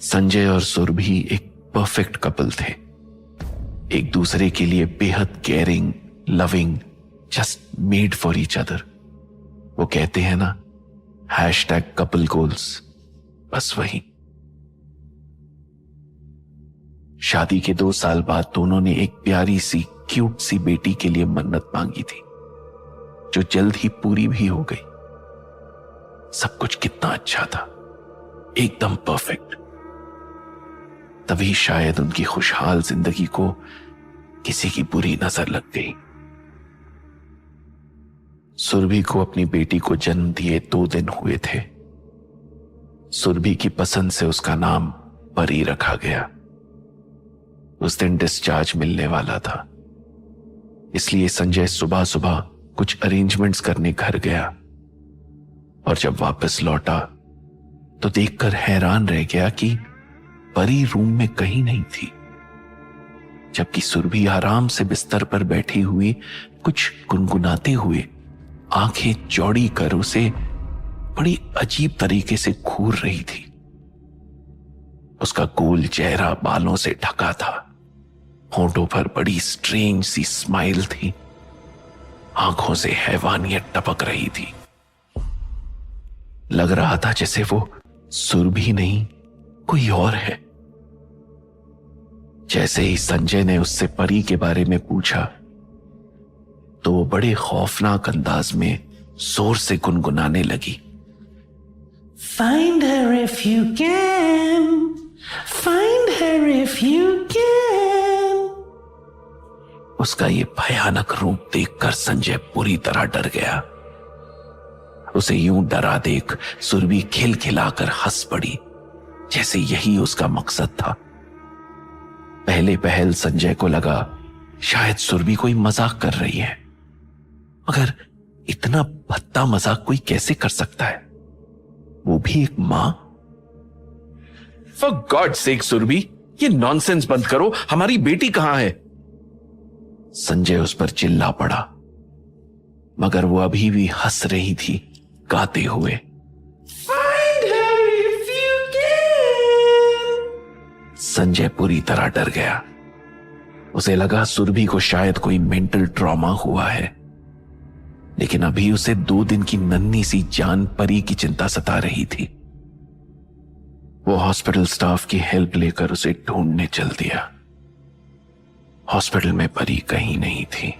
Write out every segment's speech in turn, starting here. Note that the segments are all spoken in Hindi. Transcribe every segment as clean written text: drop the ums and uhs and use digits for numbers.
संजय और सुरभि एक परफेक्ट कपल थे, एक दूसरे के लिए बेहद caring, loving, just made for each other. वो कहते हैं ना, #कपल गोल्स, बस वही। शादी के 2 साल बाद दोनों ने एक प्यारी सी क्यूट सी बेटी के लिए मन्नत मांगी थी, जो जल्द ही पूरी भी हो गई। सब कुछ कितना अच्छा था, एकदम परफेक्ट। तभी शायद उनकी खुशहाल जिंदगी को किसी की बुरी नजर लग गई। सुरभि को अपनी बेटी को जन्म दिए 2 दिन हुए थे। सुरभि की पसंद से उसका नाम परी रखा गया। उस दिन डिस्चार्ज मिलने वाला था, इसलिए संजय सुबह सुबह कुछ अरेंजमेंट्स करने घर गया, और जब वापस लौटा तो देखकर हैरान रह गया कि परी रूम में कहीं नहीं थी, जबकि सुरभि आराम से बिस्तर पर बैठी हुई कुछ गुनगुनाते हुए आंखें चौड़ी कर उसे बड़ी अजीब तरीके से घूर रही थी। उसका गोल चेहरा बालों से ढका था, होंठों पर बड़ी स्ट्रेंज सी स्माइल थी, आंखों से हैवानियत टपक रही थी। लग रहा था जैसे वो सुरभि नहीं कोई और है। जैसे ही संजय ने उससे परी के बारे में पूछा तो वो बड़े खौफनाक अंदाज में जोर से गुनगुनाने लगी, Find her if you can. Find her if you can. उसका ये भयानक रूप देखकर संजय पूरी तरह डर गया। उसे यूं डरा देख सुरभि खिलखिलाकर हंस पड़ी, जैसे यही उसका मकसद था। पहले पहल संजय को लगा शायद सुरभि कोई मजाक कर रही है, मगर इतना भद्दा मजाक कोई कैसे कर सकता है, वो भी एक मां। फॉर गॉड सेक सुरभि, ये नॉनसेंस बंद करो, हमारी बेटी कहां है? संजय उस पर चिल्ला पड़ा, मगर वो अभी भी हंस रही थी गाते हुए। Find her if you can. Sanjay पूरी तरह डर गया। उसे लगा सुरभि को शायद कोई मेंटल ट्रॉमा हुआ है, लेकिन अभी उसे 2 दिन की नन्ही सी जान परी की चिंता सता रही थी। वो हॉस्पिटल स्टाफ की हेल्प लेकर उसे ढूंढने चल दिया। हॉस्पिटल में परी कहीं नहीं थी।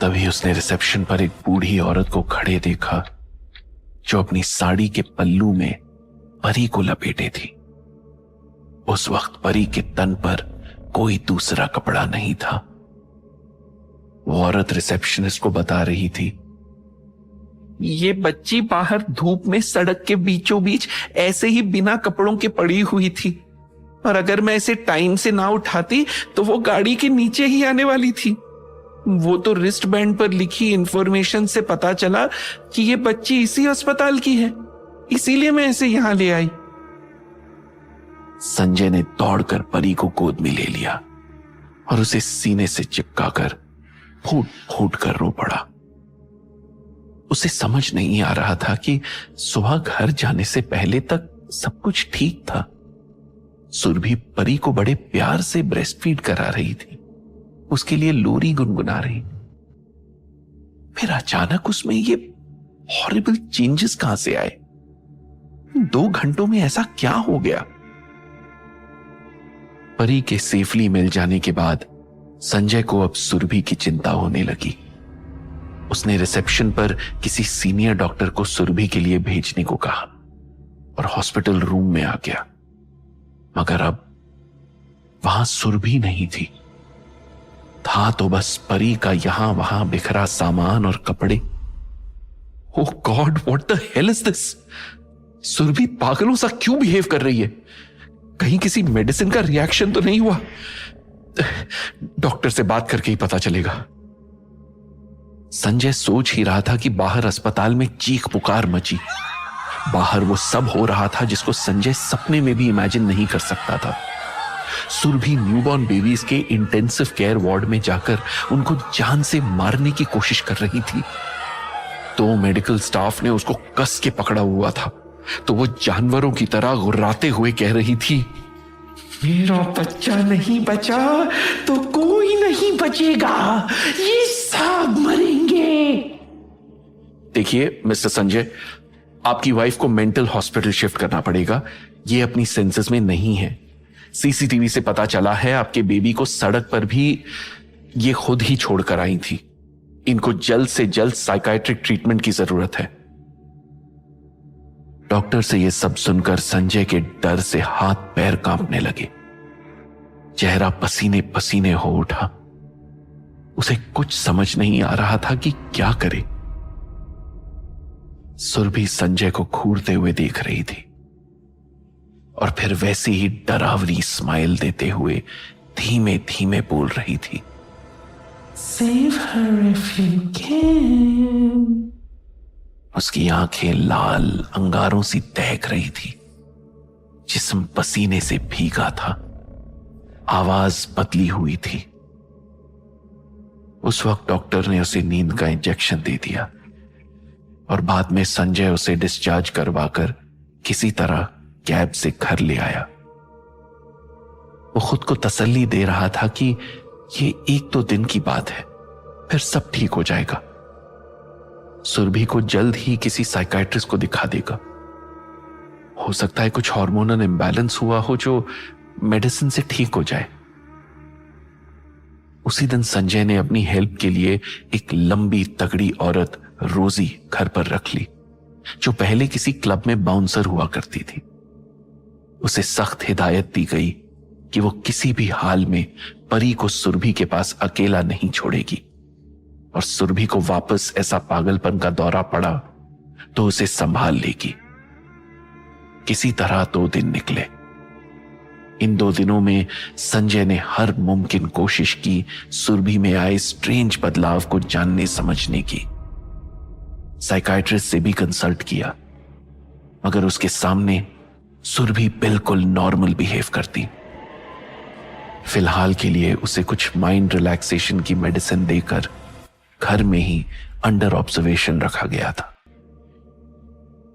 तभी उसने रिसेप्शन पर एक बूढ़ी औरत को खड़े देखा, जो अपनी साड़ी के पल्लू में परी को लपेटे थी। उस वक्त परी के तन पर कोई दूसरा कपड़ा नहीं था। वो औरत रिसेप्शनिस्ट को बता रही थी, ये बच्ची बाहर धूप में सड़क के बीचों बीच ऐसे ही बिना कपड़ों के पड़ी हुई थी, और अगर मैं इसे टाइम से ना उठाती तो वो गाड़ी के नीचे ही आने वाली थी। वो तो रिस्ट बैंड पर लिखी इंफॉर्मेशन से पता चला कि ये बच्ची इसी अस्पताल की है, इसीलिए मैं इसे यहां ले आई। संजय ने दौड़कर परी को गोद में ले लिया और उसे सीने से चिपकाकर फूट फूट कर रो पड़ा। उसे समझ नहीं आ रहा था कि सुबह घर जाने से पहले तक सब कुछ ठीक था। सुरभि परी को बड़े प्यार से ब्रेस्ट फीड करा रही थी, उसके लिए लोरी गुनगुना रही। फिर अचानक उसमें ये हॉरिबल चेंजेस कहां से आए? 2 घंटों में ऐसा क्या हो गया? परी के सेफली मिल जाने के बाद संजय को अब सुरभि की चिंता होने लगी। उसने रिसेप्शन पर किसी सीनियर डॉक्टर को सुरभि के लिए भेजने को कहा और हॉस्पिटल रूम में आ गया, मगर अब वहां सुरभि नहीं थी। था तो बस परी का यहां वहां बिखरा सामान और कपड़े। Oh God, what the hell is this? Surabhi पागलों सा क्यों बिहेव कर रही है? कहीं किसी मेडिसिन का रिएक्शन तो नहीं हुआ? डॉक्टर से बात करके ही पता चलेगा। संजय सोच ही रहा था कि बाहर अस्पताल में चीख पुकार मची। बाहर वो सब हो रहा था जिसको संजय सपने में भी इमेजिन नहीं कर सकता था। सुरभि न्यूबॉर्न बेबीज के इंटेंसिव केयर वार्ड में जाकर उनको जान से मारने की कोशिश कर रही थी। तो मेडिकल स्टाफ ने उसको कस के पकड़ा हुआ था तो वो जानवरों की तरह गुर्राते हुए कह रही थी, मेरा बच्चा नहीं बचा तो कोई नहीं बचेगा, ये सब मरेंगे। देखिए मिस्टर संजय, आपकी वाइफ को मेंटल हॉस्पिटल शिफ्ट करना पड़ेगा। ये अपनी सेंसेस में नहीं है। सीसीटीवी से पता चला है आपके बेबी को सड़क पर भी ये खुद ही छोड़कर आई थी। इनको जल्द से जल्द साइकाइट्रिक ट्रीटमेंट की जरूरत है। डॉक्टर से यह सब सुनकर संजय के डर से हाथ पैर कांपने लगे। चेहरा पसीने पसीने हो उठा। उसे कुछ समझ नहीं आ रहा था कि क्या करे। सुरभि संजय को घूरते हुए देख रही थी और फिर वैसे ही डरावनी स्माइल देते हुए धीमे धीमे बोल रही थी, Save her if you can. उसकी आंखें लाल अंगारों सी दहक रही थी। जिस्म पसीने से भीगा था। आवाज बदली हुई थी। उस वक्त डॉक्टर ने उसे नींद का इंजेक्शन दे दिया और बाद में संजय उसे डिस्चार्ज करवाकर किसी तरह कैब से घर ले आया। वो खुद को तसल्ली दे रहा था कि ये 1-2 दिन की बात है, फिर सब ठीक हो जाएगा। सुरभि को जल्द ही किसी साइकाइट्रिस्ट को दिखा देगा। हो सकता है कुछ हार्मोनल इंबैलेंस हुआ हो जो मेडिसिन से ठीक हो जाए। उसी दिन संजय ने अपनी हेल्प के लिए एक लंबी तगड़ी औरत रोजी घर पर रख ली, जो पहले किसी क्लब में बाउंसर हुआ करती थी। उसे सख्त हिदायत दी गई कि वो किसी भी हाल में परी को सुरभि के पास अकेला नहीं छोड़ेगी और सुरभि को वापस ऐसा पागलपन का दौरा पड़ा तो उसे संभाल लेगी। किसी तरह 2 दिन निकले। इन 2 दिनों में संजय ने हर मुमकिन कोशिश की सुरभि में आए स्ट्रेंज बदलाव को जानने समझने की। साइकाइट्रिस्ट से भी कंसल्ट किया, मगर उसके सामने सुरभि बिल्कुल नॉर्मल बिहेव करती। फिलहाल के लिए उसे कुछ माइंड रिलैक्सेशन की मेडिसिन देकर घर में ही अंडर ऑब्जर्वेशन रखा गया था।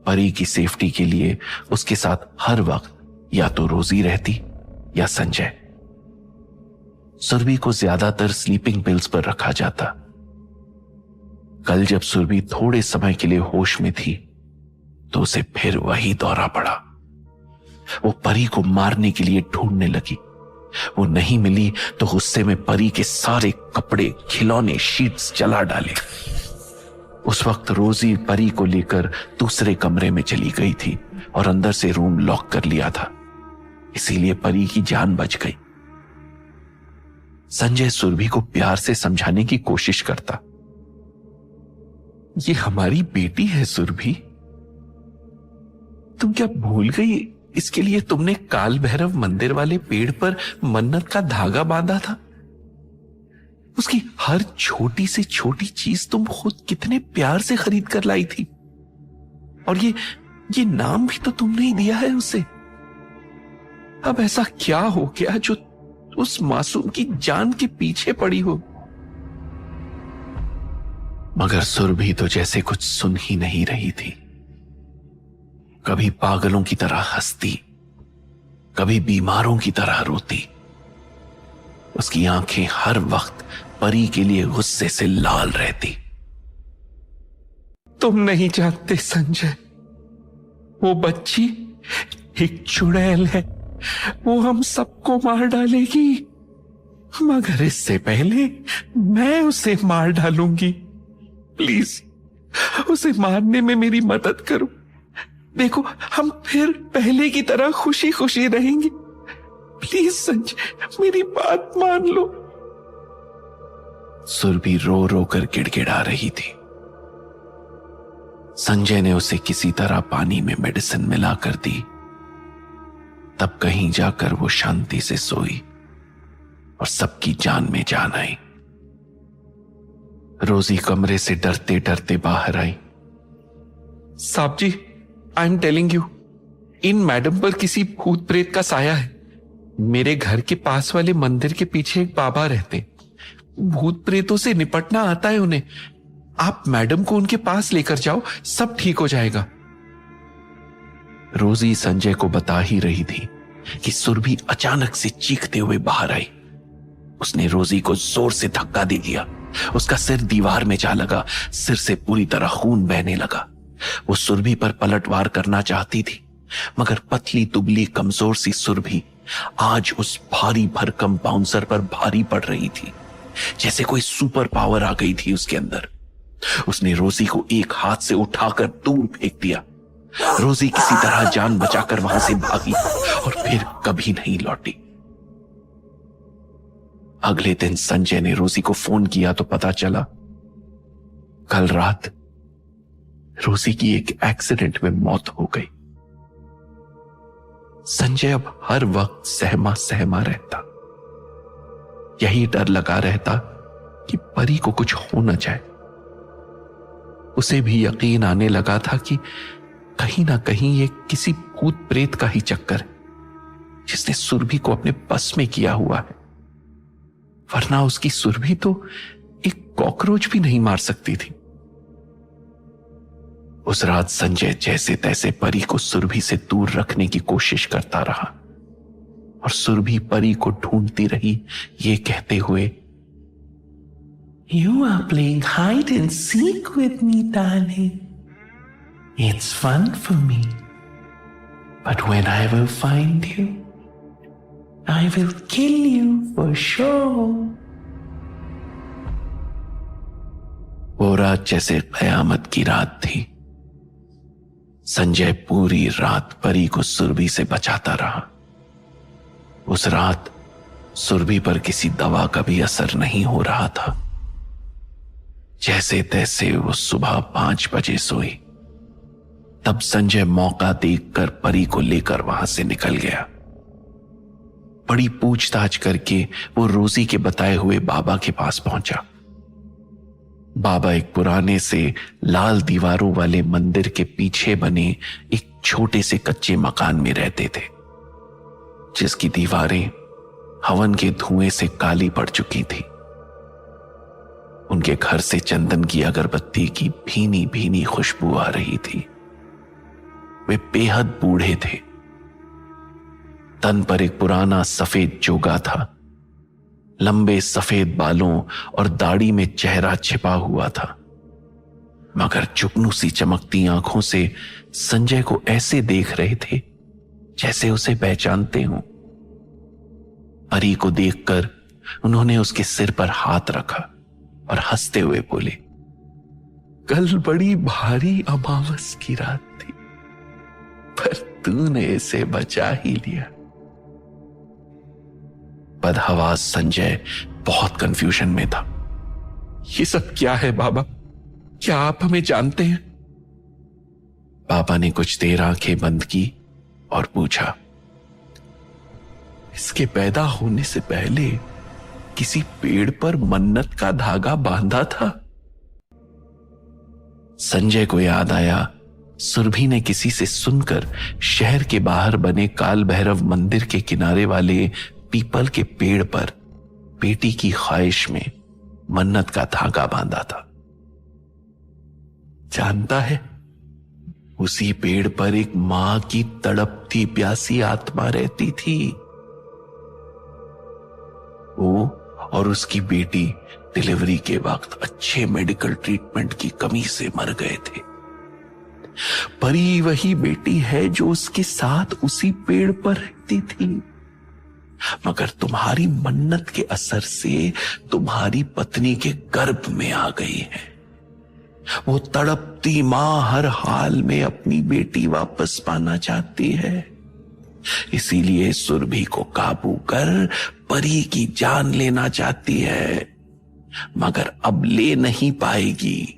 परी की सेफ्टी के लिए उसके साथ हर वक्त या तो रोजी रहती या संजय। सुरभि को ज्यादातर स्लीपिंग पिल्स पर रखा जाता। कल जब सुरभि थोड़े समय के लिए होश में थी तो उसे फिर वही दौरा पड़ा। वो परी को मारने के लिए ढूंढने लगी। वो नहीं मिली तो गुस्से में परी के सारे कपड़े, खिलौने, शीट्स जला डाले। उस वक्त रोजी परी को लेकर दूसरे कमरे में चली गई थी और अंदर से रूम लॉक कर लिया था, इसीलिए परी की जान बच गई। संजय सुरभि को प्यार से समझाने की कोशिश करता। ये हमारी बेटी है सुरभि, तुम क्या भूल गई? इसके लिए तुमने काल भैरव मंदिर वाले पेड़ पर मन्नत का धागा बांधा था। उसकी हर छोटी से छोटी चीज तुम खुद कितने प्यार से खरीद कर लाई थी, और ये नाम भी तो तुमने ही दिया है उसे। अब ऐसा क्या हो गया जो उस मासूम की जान के पीछे पड़ी हो? मगर सुरभि तो जैसे कुछ सुन ही नहीं रही थी। कभी पागलों की तरह हंसती, कभी बीमारों की तरह रोती। उसकी आंखें हर वक्त परी के लिए गुस्से से लाल रहती। तुम नहीं जानते संजय, वो बच्ची एक चुड़ैल है। वो हम सबको मार डालेगी, मगर इससे पहले मैं उसे मार डालूंगी। प्लीज उसे मारने में मेरी मदद करो। देखो, हम फिर पहले की तरह खुशी खुशी रहेंगे। प्लीज संजय, मेरी बात मान लो। सुरभि रो रो कर गिड़गिड़ा रही थी। संजय ने उसे किसी तरह पानी में मेडिसिन मिलाकर दी। तब कहीं जाकर वो शांति से सोई और सबकी जान में जान आई। रोजी कमरे से डरते डरते बाहर आई। साहब जी, आई एम टेलिंग यू, इन मैडम पर किसी भूत प्रेत का साया है। मेरे घर के पास वाले मंदिर के पीछे एक बाबा रहते। भूत प्रेतों से निपटना आता है उन्हें। आप मैडम को उनके पास लेकर जाओ, सब ठीक हो जाएगा। रोजी संजय को बता ही रही थी कि सुरभि अचानक से चीखते हुए बाहर आई। उसने रोजी को जोर से धक्का दे दिया। उसका सिर दीवार में जा लगा। सिर से पूरी तरह खून बहने लगा। वो सुरभि पर पलटवार करना चाहती थी, मगर पतली दुबली कमजोर सी सुरभि आज उस भारी भरकम बाउंसर पर भारी पड़ रही थी, जैसे कोई सुपर पावर आ गई थी उसके अंदर। उसने रोजी को एक हाथ से उठाकर दूर फेंक दिया। रोजी किसी तरह जान बचाकर वहां से भागी और फिर कभी नहीं लौटी। अगले दिन संजय ने रोजी को फोन किया तो पता चला कल रात रोजी की एक एक्सीडेंट में मौत हो गई। संजय अब हर वक्त सहमा सहमा रहता। यही डर लगा रहता कि परी को कुछ हो न जाए। उसे भी यकीन आने लगा था कि कहीं ना कहीं ये किसी भूत प्रेत का ही चक्कर है जिसने सुरभि को अपने बस में किया हुआ है, वरना उसकी सुरभि तो एक कॉकरोच भी नहीं मार सकती थी। उस रात संजय जैसे तैसे परी को सुरभि से दूर रखने की कोशिश करता रहा और सुरभि परी को ढूंढती रही, ये कहते हुए, You are playing hide and seek with me, darling. It's fun for me. But when I will find you, I will kill you for sure. वो रात जैसे कयामत की रात थी। संजय पूरी रात परी को सुरभि से बचाता रहा। उस रात सुरभि पर किसी दवा का भी असर नहीं हो रहा था। जैसे तैसे वो सुबह 5 बजे सोई। तब संजय मौका देखकर परी को लेकर वहां से निकल गया। बड़ी पूछताछ करके वो रोजी के बताए हुए बाबा के पास पहुंचा। बाबा एक पुराने से लाल दीवारों वाले मंदिर के पीछे बने एक छोटे से कच्चे मकान में रहते थे, जिसकी दीवारें हवन के धुएं से काली पड़ चुकी थी। उनके घर से चंदन की अगरबत्ती की भीनी भीनी खुशबू आ रही थी। वे बेहद बूढ़े थे। तन पर एक पुराना सफेद जोगा था। लंबे सफेद बालों और दाढ़ी में चेहरा छिपा हुआ था, मगर जुगनू सी चमकती आंखों से संजय को ऐसे देख रहे थे जैसे उसे पहचानते हों। परी को देखकर उन्होंने उसके सिर पर हाथ रखा और हंसते हुए बोले, कल बड़ी भारी अमावस की रात थी, पर तूने इसे बचा ही लिया। बदहवास संजय बहुत कंफ्यूजन में था। ये सब क्या है बाबा? क्या आप हमें जानते हैं? बाबा ने कुछ देर आंखें बंद की और पूछा, इसके पैदा होने से पहले किसी पेड़ पर मन्नत का धागा बांधा था। संजय को याद आया सुरभि ने किसी से सुनकर शहर के बाहर बने काल भैरव मंदिर के किनारे वाले पीपल के पेड़ पर बेटी की ख्वाहिश में मन्नत का धागा बांधा था। जानता है, उसी पेड़ पर एक मां की तड़पती प्यासी आत्मा रहती थी। वो और उसकी बेटी डिलीवरी के वक्त अच्छे मेडिकल ट्रीटमेंट की कमी से मर गए थे। परी वही बेटी है जो उसके साथ उसी पेड़ पर रहती थी, मगर तुम्हारी मन्नत के असर से तुम्हारी पत्नी के गर्भ में आ गई है। वो तड़पती मां हर हाल में अपनी बेटी वापस पाना चाहती है, इसीलिए सुरभि को काबू कर परी की जान लेना चाहती है, मगर अब ले नहीं पाएगी।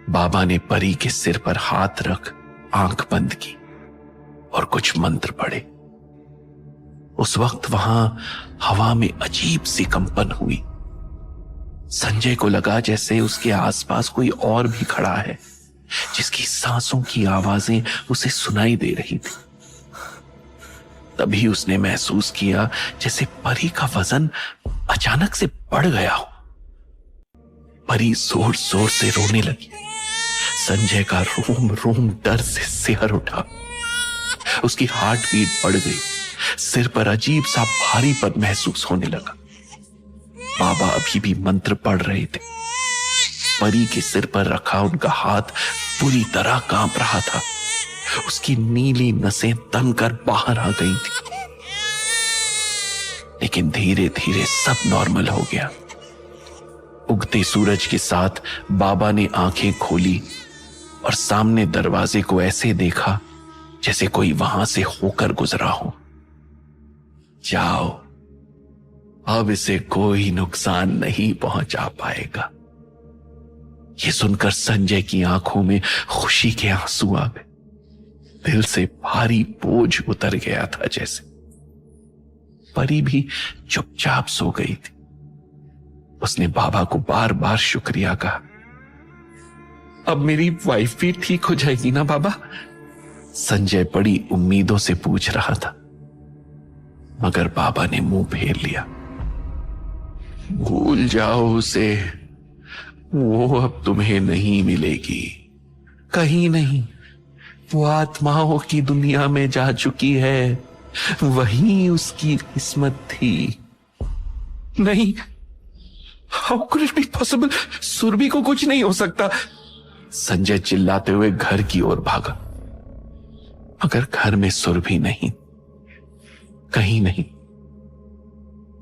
बाबा ने परी के सिर पर हाथ रख आंख बंद की और कुछ मंत्र पढ़े। उस वक्त वहां हवा में अजीब सी कंपन हुई। संजय को लगा जैसे उसके आसपास कोई और भी खड़ा है, जिसकी सांसों की आवाजें उसे सुनाई दे रही थी। तभी उसने महसूस किया जैसे परी का वजन अचानक से बढ़ गया हो। परी जोर जोर से रोने लगी। संजय का रोम रोम डर से सिहर उठा। उसकी हार्ट बीट बढ़ गई, सिर पर अजीब सा भारीपन महसूस होने लगा। बाबा अभी भी मंत्र पढ़ रहे थे। परी के सिर पर रखा उनका हाथ पूरी तरह कांप रहा था। उसकी नीली नसें तनकर बाहर आ गई थी। लेकिन धीरे धीरे सब नॉर्मल हो गया। उगते सूरज के साथ बाबा ने आंखें खोली और सामने दरवाजे को ऐसे देखा जैसे कोई वहां से होकर गुजरा हो। जाओ, अब इसे कोई नुकसान नहीं पहुंचा पाएगा। ये सुनकर संजय की आंखों में खुशी के आंसू आ गए। दिल से भारी बोझ उतर गया था जैसे। परी भी चुपचाप सो गई थी। उसने बाबा को बार बार शुक्रिया कहा। अब मेरी वाइफ भी ठीक हो जाएगी ना बाबा? संजय बड़ी उम्मीदों से पूछ रहा था, मगर बाबा ने मुंह फेर लिया। भूल जाओ उसे, वो अब तुम्हें नहीं मिलेगी। कहीं नहीं, वो आत्माओं की दुनिया में जा चुकी है। वही उसकी किस्मत थी। नहीं, how could it be possible? Surabhi को कुछ नहीं हो सकता। संजय चिल्लाते हुए घर की ओर भागा, मगर घर में सुरभि नहीं, कहीं नहीं।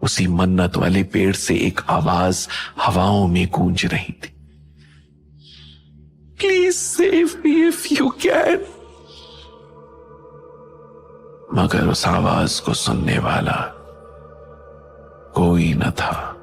उसी मन्नत वाले पेड़ से एक आवाज हवाओं में गूंज रही थी। Please save me if you can. मगर उस आवाज को सुनने वाला कोई न था।